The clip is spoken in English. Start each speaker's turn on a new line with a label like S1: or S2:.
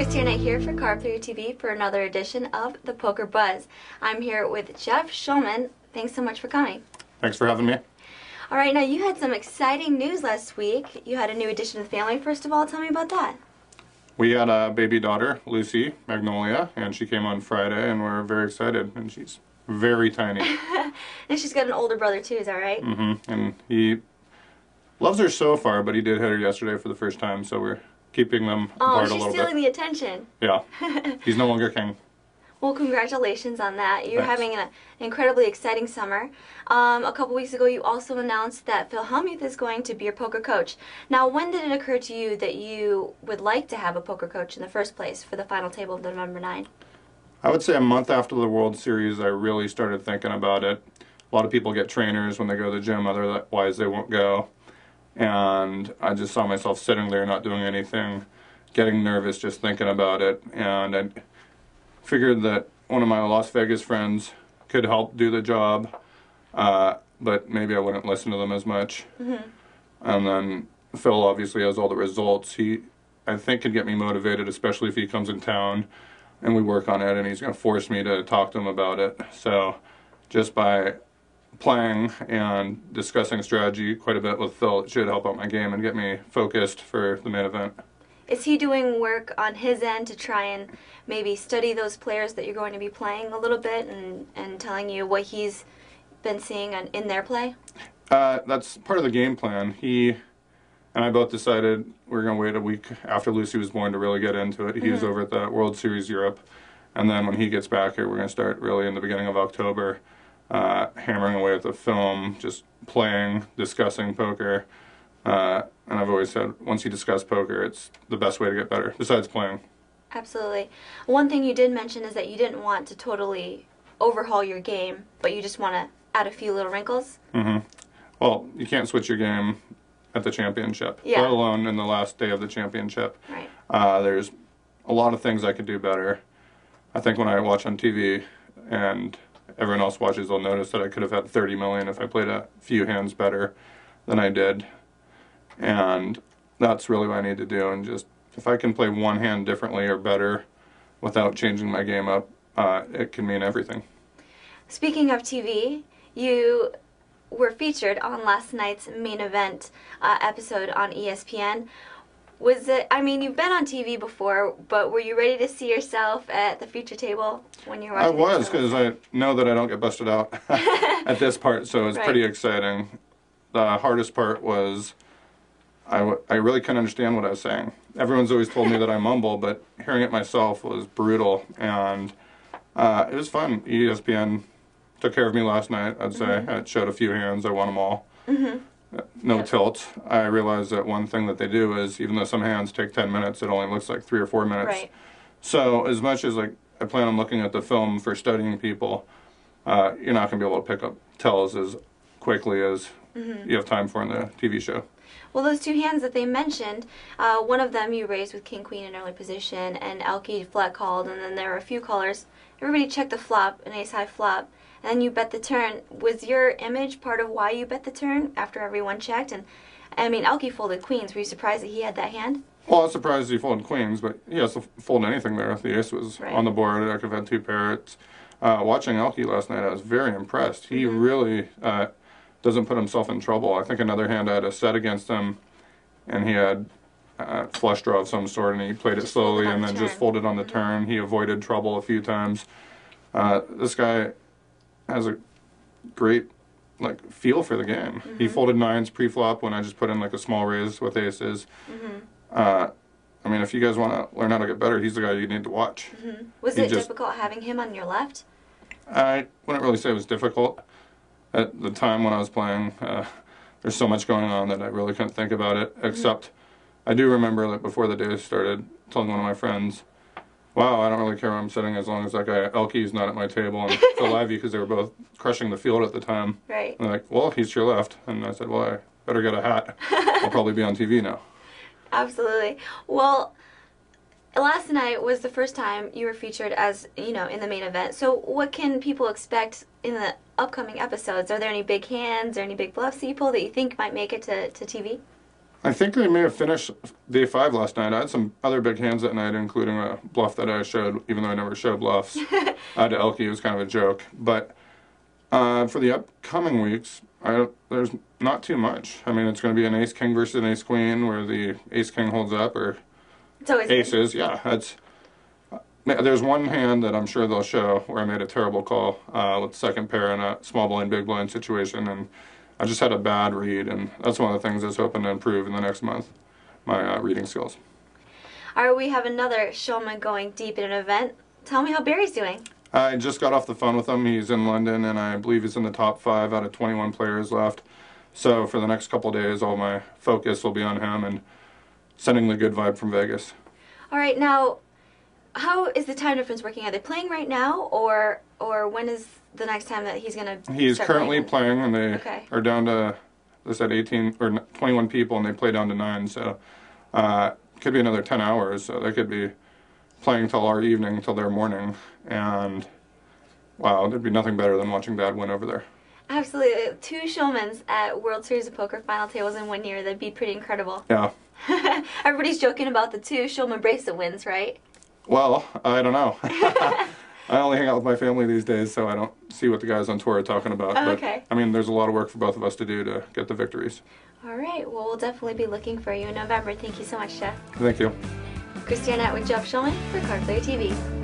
S1: Christina here for Carb Theory TV for another edition of The Poker Buzz. I'm here with Jeff Shulman. Thanks so much for coming.
S2: Thanks for having me.
S1: All right, now you had some exciting news last week. You had a new addition to the family. First of all, tell me about that.
S2: We had a baby daughter, Lucy Magnolia, and she came on Friday, and we're very excited. And she's very tiny.
S1: And she's got an older brother too, is that right?
S2: Mm-hmm. And he loves her so far, but he did hit her yesterday for the first time, so we're keeping them apart a little bit. Oh, she's stealing
S1: the attention.
S2: Yeah. He's no longer king.
S1: Well, congratulations on that. You're
S2: Thanks.
S1: having an incredibly exciting summer. A couple weeks ago, you also announced that Hellmuth is going to be your poker coach. Now, when did it occur to you that you would like to have a poker coach in the first place for the final table of November 9?
S2: I would say a month after the World Series, I really started thinking about it. A lot of people get trainers when they go to the gym, otherwise they won't go. And I just saw myself sitting there not doing anything, getting nervous just thinking about it. And I figured that one of my Las Vegas friends could help do the job, but maybe I wouldn't listen to them as much. Mm-hmm. And then Phil obviously has all the results. He, I think, could get me motivated, especially if he comes in town and we work on it, and he's going to force me to talk to him about it. So just by playing and discussing strategy quite a bit with Phil, it should help out my game and get me focused for the main event.
S1: Is he doing work on his end to try and maybe study those players that you're going to be playing a little bit and telling you what he's been seeing in their play?
S2: That's part of the game plan. He and I both decided we were going to wait a week after Lucy was born to really get into it. He was over at the World Series Europe, and then when he gets back here, we're going to start really in the beginning of October, hammering away at the film, just playing, discussing poker. And I've always said, once you discuss poker, it's the best way to get better, besides playing.
S1: Absolutely. One thing you did mention is that you didn't want to totally overhaul your game, but you just want to add a few little wrinkles.
S2: Mm-hmm. Well, you can't switch your game at the championship,
S1: yeah,
S2: let alone in the last day of the championship.
S1: Right.
S2: There's a lot of things I could do better. I think when I watch on TV and everyone else watches, they'll notice that I could have had 30 million if I played a few hands better than I did. And that's really what I need to do. And just, if I can play one hand differently or better without changing my game up, it can mean everything.
S1: Speaking of TV, you were featured on last night's main event episode on ESPN. Was it, I mean, you've been on TV before, but were you ready to see yourself at the feature table when you were watching?
S2: I was, because I know that I don't get busted out at this part, so it's pretty exciting. The hardest part was I really couldn't understand what I was saying. Everyone's always told me that I mumble, but hearing it myself was brutal, and it was fun. ESPN took care of me last night, I'd say. I showed a few hands, I won them all. No tilt. I realized that one thing that they do is, even though some hands take 10 minutes, it only looks like 3 or 4 minutes.
S1: Right.
S2: So as much as I plan on looking at the film for studying people, you're not going to be able to pick up tells as quickly as you have time for in the TV show.
S1: Well, those two hands that they mentioned, one of them you raised with King-Queen in early position, and Elke flat called, and then there were a few callers. Everybody checked the flop, an ace-high flop, and then you bet the turn. Was your image part of why you bet the turn after everyone checked? And I mean, Elke folded queens. Were you surprised that he had that hand?
S2: Well, I was surprised he folded queens, but he has to fold anything there. If the ace was on the board, I could have had 2 pairs. Watching Elke last night, I was very impressed. He really doesn't put himself in trouble. I think another hand I had a set against him, and he had flush draw of some sort, and he played it slowly and then just folded on the turn. He avoided trouble a few times. This guy has a great feel for the game. He folded 9s pre-flop when I just put in a small raise with aces. I mean, if you guys want to learn how to get better, he's the guy you need to watch.
S1: Was it difficult having him on your left?
S2: I wouldn't really say it was difficult. At the time when I was playing, there's so much going on that I really couldn't think about it, except I do remember that before the day started, telling one of my friends, wow, I don't really care where I'm sitting as long as that guy Elke's not at my table, and Phil Ivey, because they were both crushing the field at the time.
S1: Right.
S2: And they're like, well, he's to your left. And I said, well, I better get a hat. I'll probably be on TV now.
S1: Absolutely. Well, last night was the first time you were featured as, in the main event. So what can people expect in the upcoming episodes? Are there any big hands or any big bluffs that you pull that you think might make it to TV?
S2: I think they may have finished day 5 last night. I had some other big hands that night, including a bluff that I showed, even though I never show bluffs. To Elke, it was kind of a joke. But for the upcoming weeks, there's not too much. I mean, it's going to be an ace-king versus an ace-queen, where the ace-king holds up, or
S1: It's always
S2: aces. Good. Yeah, there's one hand that I'm sure they'll show where I made a terrible call with second pair in a small blind, big blind situation, and I just had a bad read, and that's one of the things I was hoping to improve in the next month, my reading skills.
S1: All right, we have another Shulman going deep in an event. Tell me how Barry's doing.
S2: I just got off the phone with him. He's in London, and I believe he's in the top 5 out of 21 players left. So for the next couple of days, all my focus will be on him and sending the good vibe from Vegas.
S1: All right, now, how is the time difference working? Are they playing right now, or when is the next time that he's going to
S2: He's currently playing, and they are down to, they said 18 or 21 people, and they play down to 9. So could be another 10 hours. So they could be playing till our evening, till their morning. And wow, there'd be nothing better than watching Dad win over there.
S1: Absolutely. 2 Shulmans at World Series of Poker final tables in 1 year. That'd be pretty incredible.
S2: Yeah.
S1: Everybody's joking about the 2 Shulman bracelet wins, right?
S2: Well, I don't know. I only hang out with my family these days, so I don't see what the guys on tour are talking about.
S1: Oh,
S2: but,
S1: okay.
S2: I mean, there's a lot of work for both of us to do to get the victories.
S1: All right. Well, we'll definitely be looking for you in November. Thank you so much, Jeff.
S2: Thank you.
S1: Christiane with Jeff Shulman for Card Player TV.